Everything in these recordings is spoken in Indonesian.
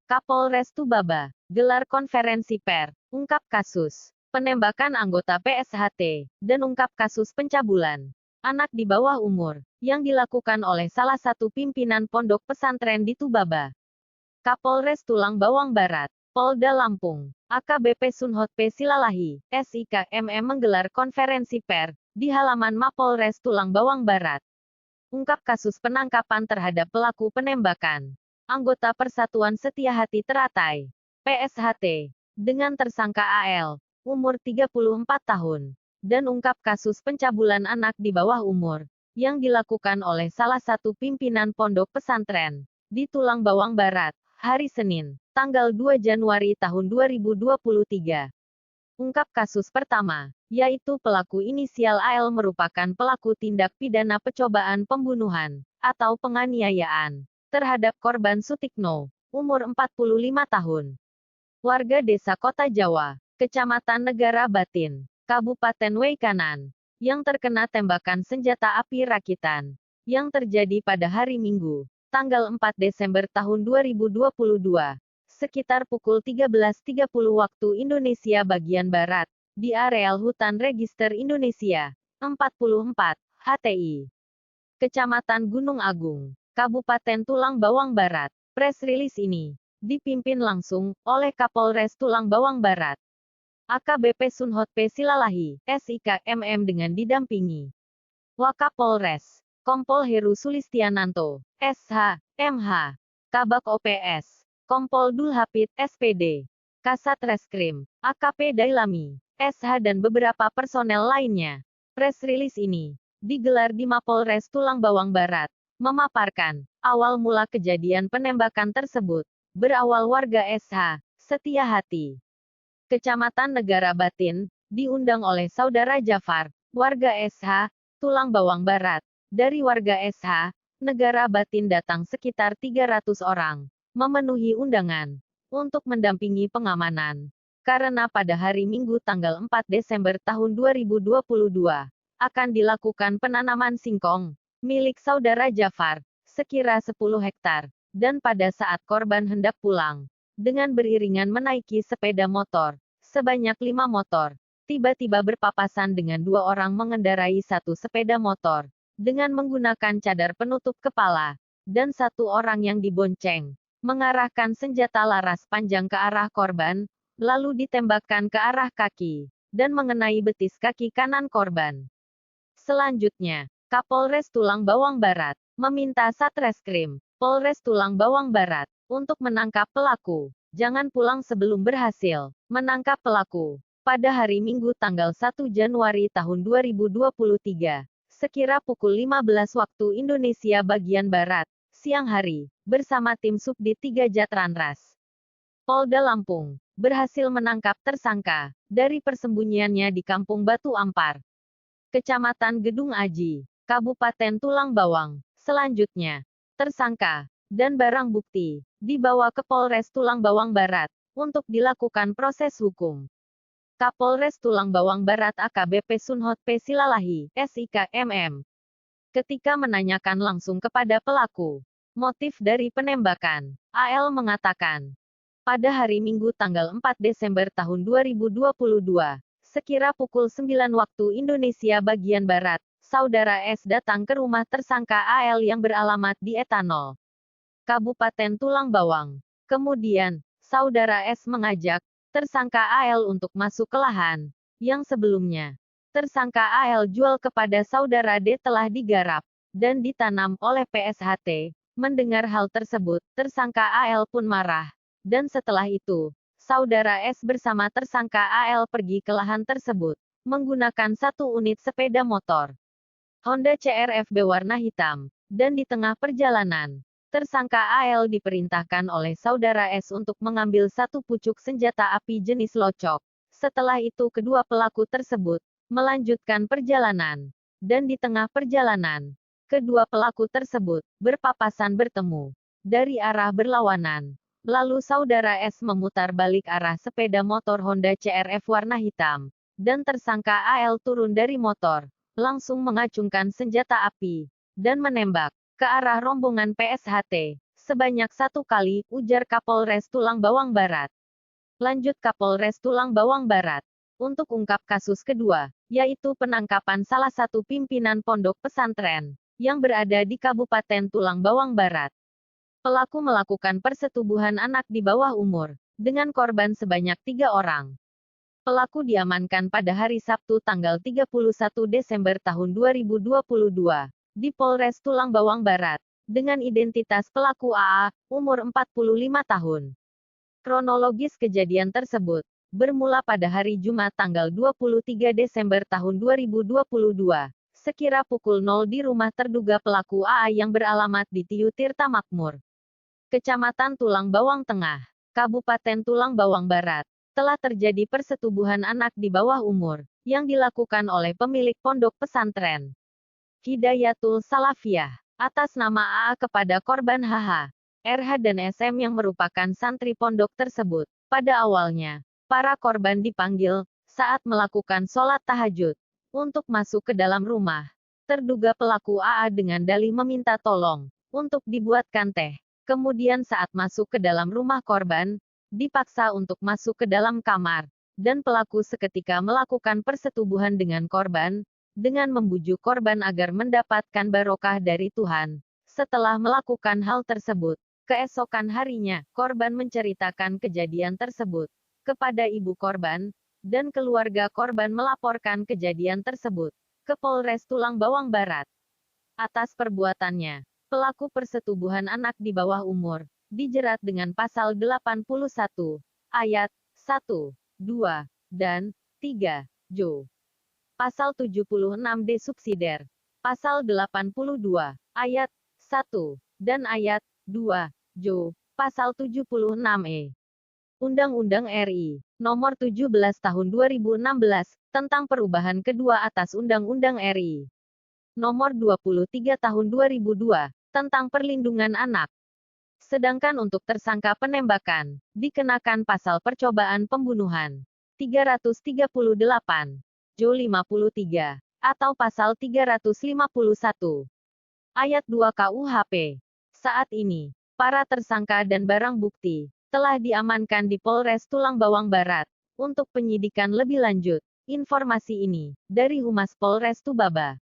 Kapolres Tubaba, gelar konferensi pers, ungkap kasus penembakan anggota PSHT, dan ungkap kasus pencabulan anak di bawah umur, yang dilakukan oleh salah satu pimpinan pondok pesantren di Tubaba. Kapolres Tulang Bawang Barat, Polda Lampung, AKBP Sunhot P. Silalahi, SIK MM menggelar konferensi pers di halaman Mapolres Tulang Bawang Barat. Ungkap kasus penangkapan terhadap pelaku penembakan anggota Persatuan Setia Hati Teratai, PSHT, dengan tersangka AL, umur 34 tahun, dan ungkap kasus pencabulan anak di bawah umur, yang dilakukan oleh salah satu pimpinan pondok pesantren, di Tulang Bawang Barat, hari Senin, tanggal 2 Januari tahun 2023. Ungkap kasus pertama, yaitu pelaku inisial AL merupakan pelaku tindak pidana percobaan pembunuhan, atau penganiayaan, terhadap korban Sutikno, umur 45 tahun. Warga desa Kota Jawa, Kecamatan Negara Batin, Kabupaten Waikanan, yang terkena tembakan senjata api rakitan, yang terjadi pada hari Minggu, tanggal 4 Desember tahun 2022, sekitar pukul 13.30 waktu Indonesia bagian Barat, di areal Hutan Register Indonesia, 44, HTI. Kecamatan Gunung Agung, Kabupaten Tulang Bawang Barat. Press release ini dipimpin langsung oleh Kapolres Tulang Bawang Barat, AKBP Sunhot P. Silalahi, SIK MM dengan didampingi Wakapolres, Kompol Heru Sulistiananto, SH, MH, Kabak OPS, Kompol Dul Hapid, SPD, Kasat Reskrim, AKP Dailami, SH dan beberapa personel lainnya. Press release ini digelar di Mapolres Tulang Bawang Barat, memaparkan awal mula kejadian penembakan tersebut, berawal warga SH, Setia Hati, Kecamatan Negara Batin, diundang oleh Saudara Jafar, warga SH, Tulang Bawang Barat. Dari warga SH, Negara Batin datang sekitar 300 orang, memenuhi undangan, untuk mendampingi pengamanan. Karena pada hari Minggu tanggal 4 Desember tahun 2022, akan dilakukan penanaman singkong, milik Saudara Jafar, sekira 10 hektar, dan pada saat korban hendak pulang, dengan beriringan menaiki sepeda motor, sebanyak 5 motor, tiba-tiba berpapasan dengan 2 orang mengendarai satu sepeda motor, dengan menggunakan cadar penutup kepala, dan 1 orang yang dibonceng, mengarahkan senjata laras panjang ke arah korban, lalu ditembakkan ke arah kaki, dan mengenai betis kaki kanan korban. Selanjutnya, Kapolres Tulang Bawang Barat meminta Satreskrim Polres Tulang Bawang Barat untuk menangkap pelaku. Jangan pulang sebelum berhasil menangkap pelaku. Pada hari Minggu tanggal 1 Januari tahun 2023, sekira pukul 15 waktu Indonesia bagian Barat, siang hari, bersama tim Subdit 3 Jatranras Polda Lampung, berhasil menangkap tersangka dari persembunyiannya di Kampung Batu Ampar, Kecamatan Gedung Aji, Kabupaten Tulang Bawang. Selanjutnya, tersangka dan barang bukti dibawa ke Polres Tulang Bawang Barat untuk dilakukan proses hukum. Kapolres Tulang Bawang Barat AKBP Sunhot P. Silalahi, SIK MM, ketika menanyakan langsung kepada pelaku motif dari penembakan, AL mengatakan, pada hari Minggu tanggal 4 Desember tahun 2022, sekira pukul 9 waktu Indonesia bagian Barat, Saudara S datang ke rumah tersangka AL yang beralamat di Etanol, Kabupaten Tulang Bawang. Kemudian, Saudara S mengajak tersangka AL untuk masuk ke lahan yang sebelumnya tersangka AL jual kepada Saudara D telah digarap dan ditanam oleh PSHT. Mendengar hal tersebut, tersangka AL pun marah, dan setelah itu, Saudara S bersama tersangka AL pergi ke lahan tersebut, menggunakan 1 unit sepeda motor Honda CR-V berwarna hitam, dan di tengah perjalanan, tersangka AL diperintahkan oleh Saudara S untuk mengambil 1 pucuk senjata api jenis locok. Setelah itu kedua pelaku tersebut melanjutkan perjalanan, dan di tengah perjalanan, kedua pelaku tersebut berpapasan bertemu dari arah berlawanan. Lalu Saudara S memutar balik arah sepeda motor Honda CR-V warna hitam, dan tersangka AL turun dari motor, langsung mengacungkan senjata api, dan menembak ke arah rombongan PSHT. Sebanyak 1 kali, ujar Kapolres Tulang Bawang Barat. Lanjut Kapolres Tulang Bawang Barat. Untuk ungkap kasus kedua, yaitu penangkapan salah satu pimpinan pondok pesantren yang berada di Kabupaten Tulang Bawang Barat. Pelaku melakukan persetubuhan anak di bawah umur dengan korban sebanyak 3 orang. Pelaku diamankan pada hari Sabtu tanggal 31 Desember tahun 2022 di Polres Tulang Bawang Barat dengan identitas pelaku AA, umur 45 tahun. Kronologis kejadian tersebut bermula pada hari Jumat tanggal 23 Desember tahun 2022, sekira pukul 0 di rumah terduga pelaku AA yang beralamat di Tiu Tirta Makmur, Kecamatan Tulang Bawang Tengah, Kabupaten Tulang Bawang Barat. Telah terjadi persetubuhan anak di bawah umur yang dilakukan oleh pemilik pondok pesantren Hidayatul Salafiyah atas nama AA kepada korban HH, RH dan SM yang merupakan santri pondok tersebut. Pada awalnya, para korban dipanggil saat melakukan sholat tahajud untuk masuk ke dalam rumah. Terduga pelaku AA dengan dalih meminta tolong untuk dibuatkan teh. Kemudian saat masuk ke dalam rumah korban, dipaksa untuk masuk ke dalam kamar, dan pelaku seketika melakukan persetubuhan dengan korban, dengan membujuk korban agar mendapatkan barokah dari Tuhan. Setelah melakukan hal tersebut, keesokan harinya, korban menceritakan kejadian tersebut kepada ibu korban, dan keluarga korban melaporkan kejadian tersebut ke Polres Tulang Bawang Barat. Atas perbuatannya, pelaku persetubuhan anak di bawah umur dijerat dengan pasal 81, ayat 1, 2, dan 3, Jo. Pasal 76D subsidiar, pasal 82, ayat 1, dan ayat 2, Jo. Pasal 76E. Undang-Undang RI Nomor 17 Tahun 2016 tentang perubahan kedua atas Undang-Undang RI Nomor 23 Tahun 2002 tentang perlindungan anak. Sedangkan untuk tersangka penembakan, dikenakan pasal percobaan pembunuhan 338, Jo 53, atau pasal 351, ayat 2 KUHP. Saat ini, para tersangka dan barang bukti telah diamankan di Polres Tulang Bawang Barat untuk penyidikan lebih lanjut. Informasi ini dari Humas Polres Tubaba.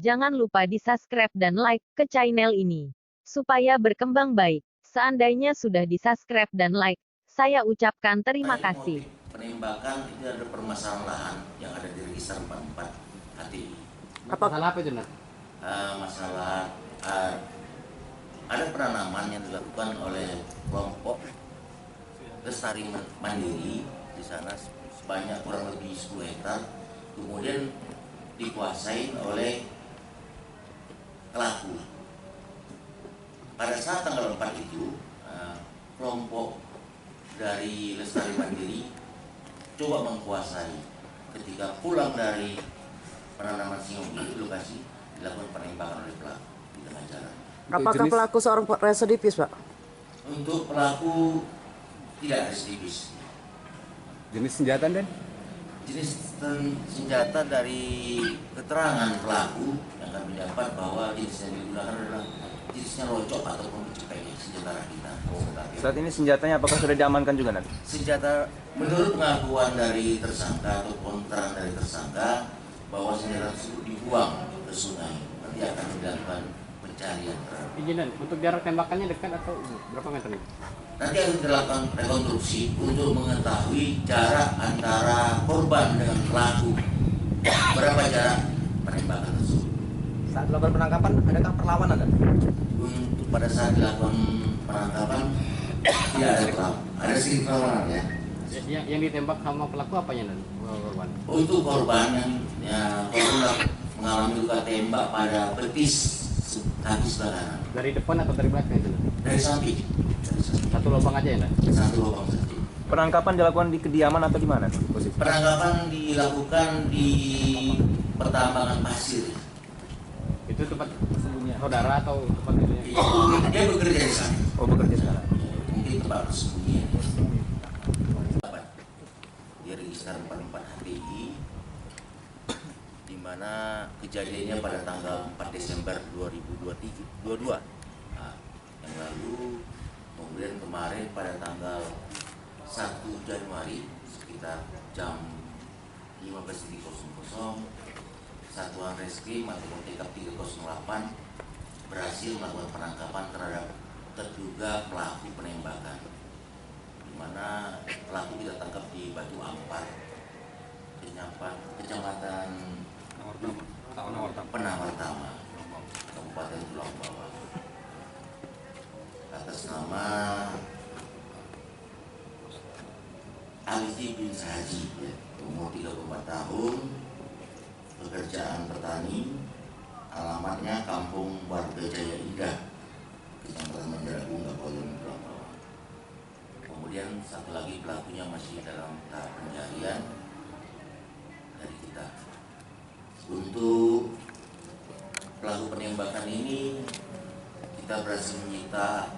Jangan lupa di-subscribe dan like ke channel ini supaya berkembang baik. Seandainya sudah di-subscribe dan like, saya ucapkan terima kasih. Penembakan itu ada permasalahan yang ada di register 44 HTI. Masalah apa itu, Nak? Masalah ada penanaman yang dilakukan oleh kelompok Lestari Mandiri di sana sebanyak kurang lebih 10 hektar, kemudian dikuasai oleh pelaku. Pada saat tanggal 4 itu, kelompok dari Lestari Mandiri coba mengkuasai. Ketika pulang dari penanaman singgung di lokasi, dilakukan penembakan oleh pelaku di tengah jalan. Apakah pelaku seorang residivis, Pak? Untuk pelaku tidak residivis. Jenis senjata, Den? Jenis senjata dari keterangan pelaku yang kami dapat bahwa jenis yang digunakan adalah jenisnya rocok ataupun cepeng, senjata rakitan. Saat ini senjatanya apakah sudah diamankan juga, nanti? Senjata menurut pengakuan dari tersangka atau keterangan dari tersangka bahwa senjata tersebut dibuang ke sungai. Nanti akan dilakukan pencarian. Izinan, untuk jarak tembakannya dekat atau berapa meter nih? Nanti akan dilakukan rekonstruksi untuk mengetahui jarak antara korban dengan pelaku. Berapa jarak penembakan tersebut. Saat dilakukan penangkapan, adakah perlawanan, Dan? Untuk pada saat dilakukan penangkapan tidak ada perlawanan. Ada sedikit perlawanan ya. Yang ditembak sama pelaku apanya, Dan? Korban. Untuk korban yang korban mengalami luka tembak pada betis kaki sebelah kanan. Dari depan atau dari belakang itu? Dari samping. Satu lubang aja ya, Dan? Satu lubang saja. Penangkapan dilakukan di kediaman atau di mana? Posisi? Penangkapan dilakukan di pertambangan pasir. Itu tempat saudara atau tempat itu? Dia bekerja di sana. Oh, bekerja sekarang. Mungkin tempat persembunyian. Di register 44 HTI, di mana kejadiannya pada tanggal 4 Desember 2022. Nah, yang lalu. Kemudian kemarin pada tanggal 1 Januari sekitar jam 15.00 Satuan Reskrim ataupun TK 308 berhasil melakukan penangkapan terhadap terduga pelaku penembakan, di mana pelaku kita tangkap di Batu Ampar, Kecamatan Penawartama, Kabupaten Pulau Bawah, atas nama Ali bin Haji, umur 34 tahun, pekerjaan petani, alamatnya Kampung Warga Jaya Indah, Kecamatan Mandaragung, Kabupaten Pulau Bawah. Kemudian satu lagi pelakunya masih dalam tahap pencarian dari kita. Untuk pelaku penembakan ini kita berhasil menyita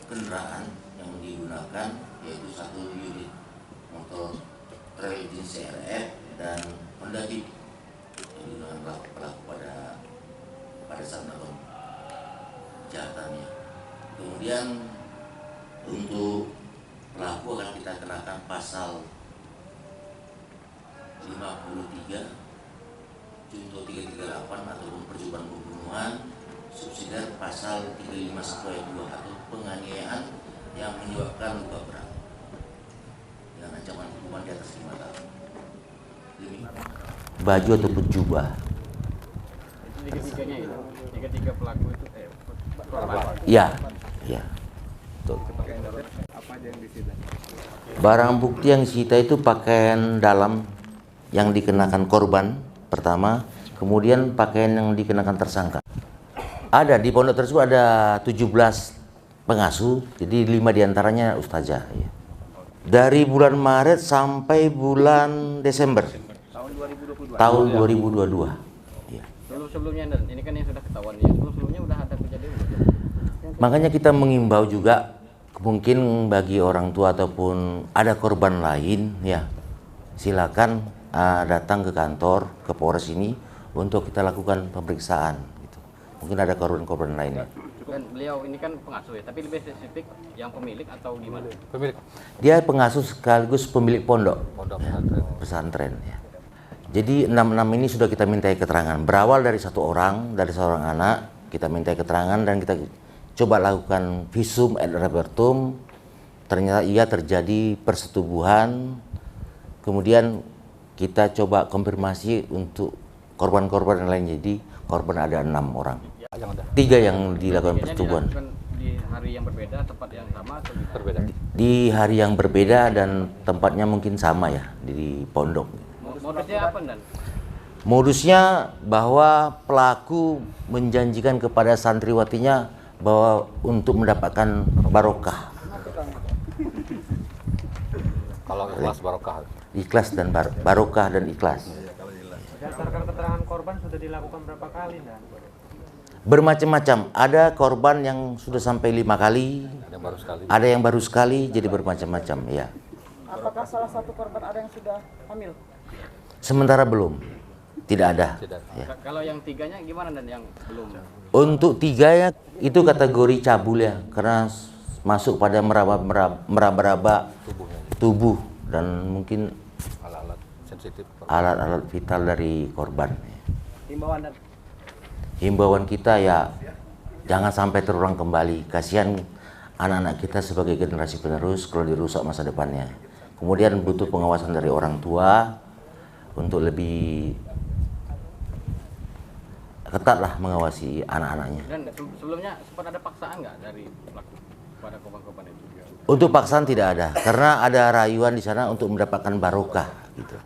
kendaraan yang digunakan, yaitu satu unit motor trail jenis CRF dan Honda Jeep yang digunakan pelaku pada saat melakukan kejahatannya. Kemudian untuk pelaku akan kita kenakan pasal 53 Junto 338 ataupun percobaan pembunuhan, subsidiar pasal 351 ayat 2 atau penganiayaan yang menyebabkan luka berat dengan ancaman hukuman di atas 5 tahun. Baju ataupun jubah. Tiga-tiganya itu, tiga pelaku itu korban. Iya, iya. Betul. Apa aja yang disita? Barang bukti yang disita itu pakaian dalam yang dikenakan korban pertama, kemudian pakaian yang dikenakan tersangka. Ada di pondok tersebut ada 17 pengasuh, jadi 5 diantaranya ustazah. Ya. Dari bulan Maret sampai bulan Desember tahun 2022. Ya. Sebelumnya, dan ini kan yang sudah ketahuan ya. Sebelumnya udah ada kejadian belum? Makanya kita mengimbau juga mungkin bagi orang tua ataupun ada korban lain, ya silakan datang ke kantor, ke Polres ini untuk kita lakukan pemeriksaan. Gitu. Mungkin ada korban-korban lainnya. Dan beliau ini kan pengasuh ya, tapi lebih spesifik yang pemilik atau gimana? Pemilik. Dia pengasuh sekaligus pemilik pondok, pesantren. Ya. Jadi 6 ini sudah kita mintai keterangan. Berawal dari seorang anak, kita mintai keterangan dan kita coba lakukan visum et repertum. Ternyata ia terjadi persetubuhan. Kemudian kita coba konfirmasi untuk korban-korban yang lain. Jadi korban ada 6 orang. 3 yang dilakukan persetubuhan. Di hari yang berbeda, tempat yang sama atau Berbeda. Di hari yang berbeda dan tempatnya mungkin sama ya, di pondok. Modusnya apa, Dan? Modusnya bahwa pelaku menjanjikan kepada santriwatinya bahwa untuk mendapatkan barokah. Kalau ikhlas barokah. Ikhlas dan barokah dan ikhlas. Berdasarkan keterangan korban sudah dilakukan berapa kali, Dan? Bermacam-macam. Ada korban yang sudah sampai 5 kali. Ada yang baru sekali. Ada yang baru sekali, jadi bermacam-macam. Ya. Apakah salah satu korban ada yang sudah hamil? Sementara belum. Tidak ada. Tidak. Ya. Kalau yang 3-nya gimana, Dan, yang belum? Untuk 3 itu kategori cabul ya, karena masuk pada meraba-raba tubuh dan mungkin Alat-alat sensitif. alat-alat vital dari korban. Himbauan, Dan. Himbauan kita ya jangan sampai terulang kembali. Kasihan anak-anak kita sebagai generasi penerus kalau dirusak masa depannya. Kemudian butuh pengawasan dari orang tua untuk lebih ketatlah mengawasi anak-anaknya. Dan sebelumnya sempat ada paksaan nggak dari pelaku pada korban-korban itu? Untuk paksaan tidak ada, karena ada rayuan di sana untuk mendapatkan barokah gitu.